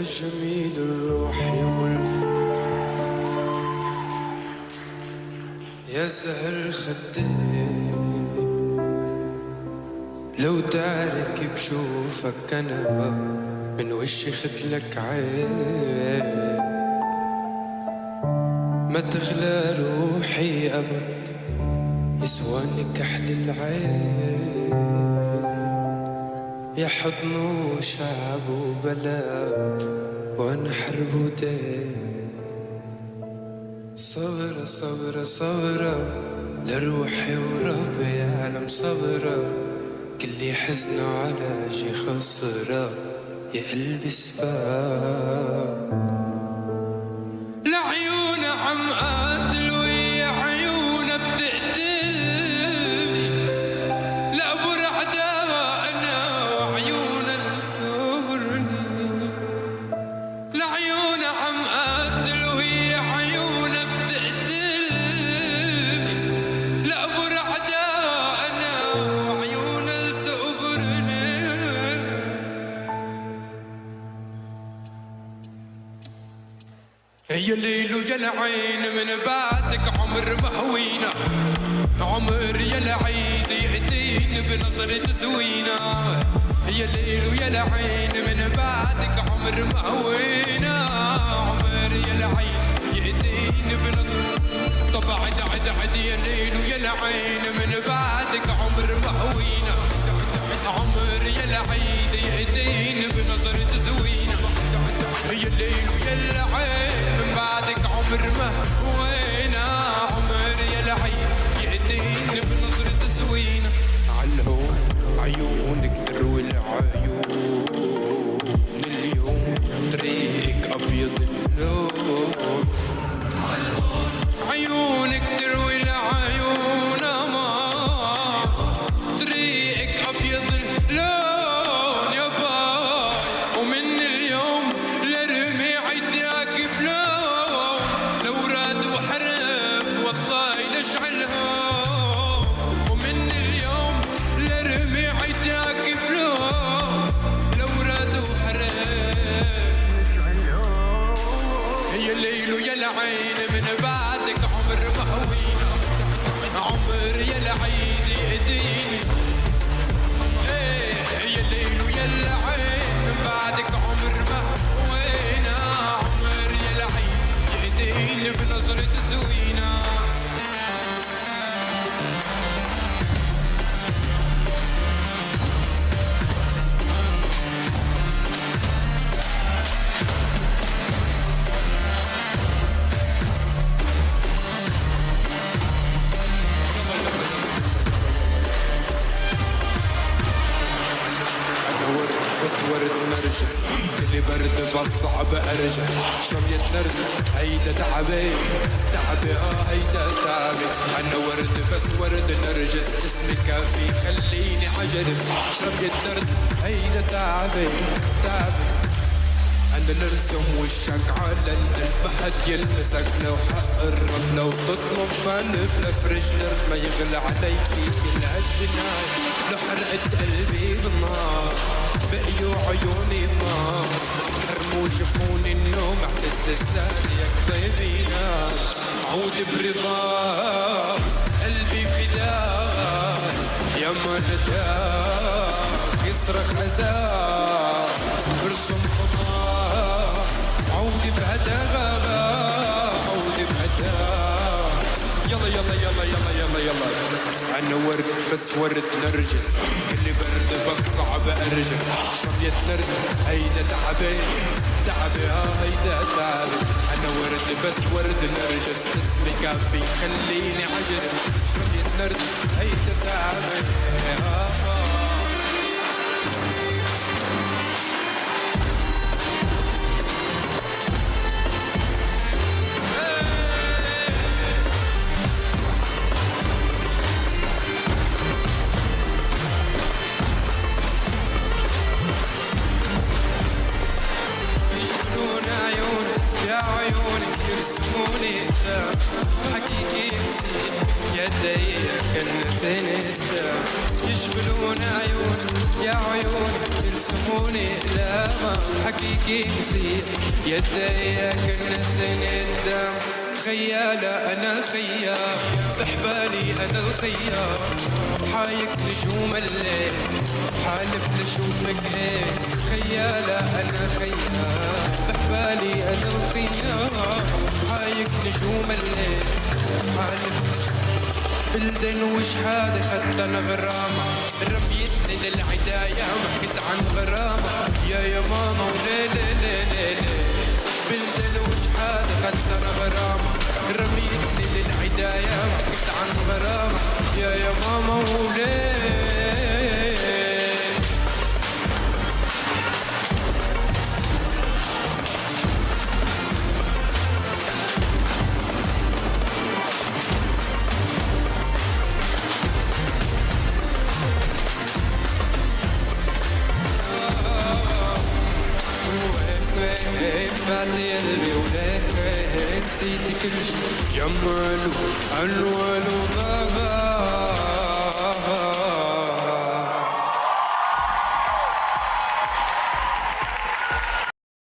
جميل الروح يا ملفت، يا زهر خدين، لو دارك بشوفك أنا من وشي خدلك عين، ما تغلى روحي أبد يسواني كحل العين، يا حضن وشعب وبلد وانا حرب ودين. صبرة صبرة صبرة لروحي وربي يعلم، صبرة كل حزنه على شي خسرة يا قلبي سباب. لعيون عم قاتل ويا عيونه بتقتلني، لأبو رعدة أنا وعيونه تغرني، لعيون عم قاتل وهي عيونه بتقتلني، لأبو رعدة أنا وعيونه تغرني. يا الليل ويا العين من بعدك عمر مهوينا، عمر يا العيد يهدين بنظرة زوينة. يا الليل ويا العين من بعدك عمر مهوينا، عمر يا العيد يهدين بنظرة. طب عد عد عد يا الليل ويا العين من بعدك عمر مهوينا، عمر يا العيد يهدين بنظرة زوينة. يا الليل ويا العين من بعدك عمر مهوينا، عمر يا العين يهدين بنظرة زوينة. عالهون عيونك تروي العيون، اليوم طريقك أبيض اللون، عالهون عيونك تروي العيون، ما طريقك أبيض اللون يا باي. ومن اليوم لرمي عيدك بلون، لو راد وحرب والله لشعلهم. ومن اليوم لرمي عيدك بلون، لو راد وحرب. هي الليل ويا العين من بعدك عمر مهوينا، عمر يا العيد يهديني. هي الليل ويا العين من بعدك عمر مهوينا، عمر يا العين يهديني بنظرة زوينة. بس ورد نرجس كل برد بصعب ارجع، شوية نرد هيدا تعبي تعبي هيدا تعبي. انا ورد بس ورد نرجس اسمي كافي خليني عجرب، شوية نرد هيدا تعبي تعبي. أنا نرسم وشك على القلب ما حد يلمسك، لو حق الرب لو تطلب قلب لفرش نرد ما يغلى عليكي كل هالدنيا. لو حرقت قلبي بالنار بقيوا عيوني بنار، حرموا جفوني النوم احلت لسانيك طيبينا. عود برضاك قلبي فداك يا ما نداك يصرخ عذاب برسم خطاك. عودي بهداك عودي بهداك. يلا يلا يلا يلا يلا يلا. أنا ورد بس ورد نرجس كل برد بس صعب أرجع، شوية نرد هيدا تعبي تعبي هيدا تعبي. أنا ورد بس ورد نرجس اسمي كافي خليني عجرب، شوية نرد هيدا تعبي. عيونك يرسموني حقيقي يا يديك النسين الدم يشغلون عيون يا عيون يرسموني إقلاما حقيقي مسيح يديك النسين الدم خيالة أنا خيال بحبالي أنا الخيال حايك نجوم الليل حالف لشوفك هيك خيالة أنا خيال بحبالي أنا الخيال حايك نجوم الليل حالف بلدن وشحاد خدتنا غرامة رميتني للعداية وحكيت عن غرامة يا ماما وليلي ليلي بلدن وشحاد خدتنا غرامة رميتني للعداية وحكيت عن غرامة يا ماما وليلي بعدي قلبي ولك نسيت كل شي يا مالو عنوانو بابا